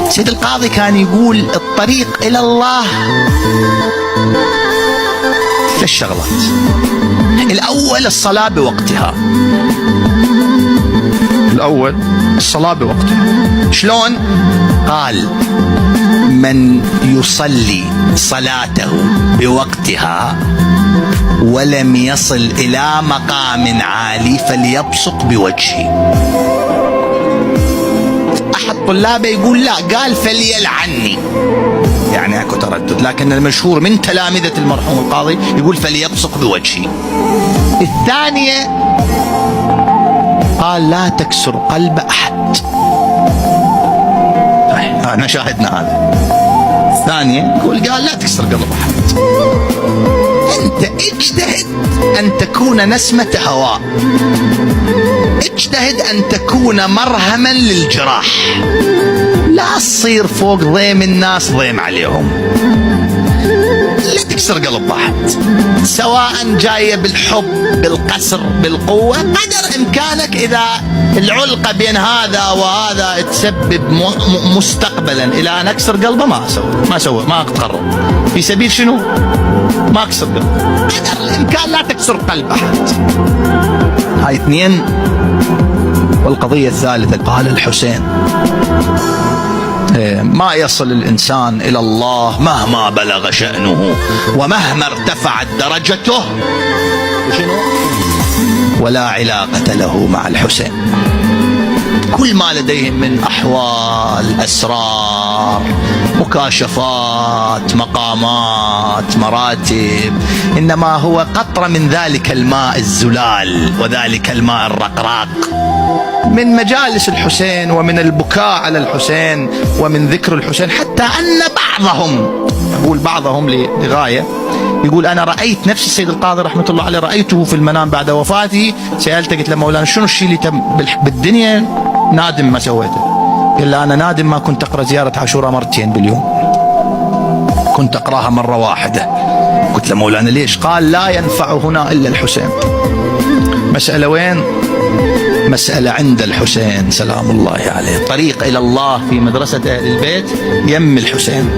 سيد القاضي كان يقول الطريق إلى الله 3 شغلات. الأول الصلاة بوقتها. الأول الصلاة بوقتها. شلون؟ قال من يصلي صلاته بوقتها ولم يصل إلى مقام عالي فليبصق بوجهه. أحد طلابه يقول لا، قال فليلعني، يعني اكو تردد، لكن المشهور من تلامذة المرحوم القاضي يقول فليبصق بوجهه. الثانية قال لا تكسر قلب أحد. احنا شاهدنا هذا. الثانية قال لا تكسر قلب أحد. أنت اجتهد أن تكون نسمة هواء، اجتهد أن تكون مرهما للجراح، لا تصير فوق ضيم الناس ضيم عليهم. لا تكسر قلب أحد، سواء جاية بالحب بالقسر بالقوة، قدر إمكانك. إذا العلقة بين هذا وهذا تسبب مستقبلا إلى أن أكسر قلبه، ما أتقرب في سبيل شنو؟ ما أكسر قلبه. قدر الإمكان لا تكسر قلب أحد. هاي 2. والقضية الثالثة قال الحسين ما يصل الإنسان إلى الله مهما بلغ شأنه ومهما ارتفعت درجته ولا علاقة له مع الحسين. كل ما لديهم من أحوال، أسرار، مكاشفات، مقامات، مراتب، إنما هو قطرة من ذلك الماء الزلال وذلك الماء الرقراق من مجالس الحسين ومن البكاء على الحسين ومن ذكر الحسين. حتى أن بعضهم، أقول بعضهم لغاية، يقول أنا رأيت نفس السيد القاضي رحمة الله عليه، رأيته في المنام بعد وفاته. سألته قلت له مولانا شنو الشيء اللي بالدنيا نادم ما سويته؟ قال لي أنا نادم ما كنت أقرأ زيارة عاشوراء 2 مرات باليوم، كنت أقرأها 1 مرة واحدة. قلت له مولانا ليش؟ قال لا ينفع هنا إلا الحسين. مسألة وين؟ مسألة عند الحسين سلام الله عليه. طريق إلى الله في مدرسة أهل البيت يم الحسين.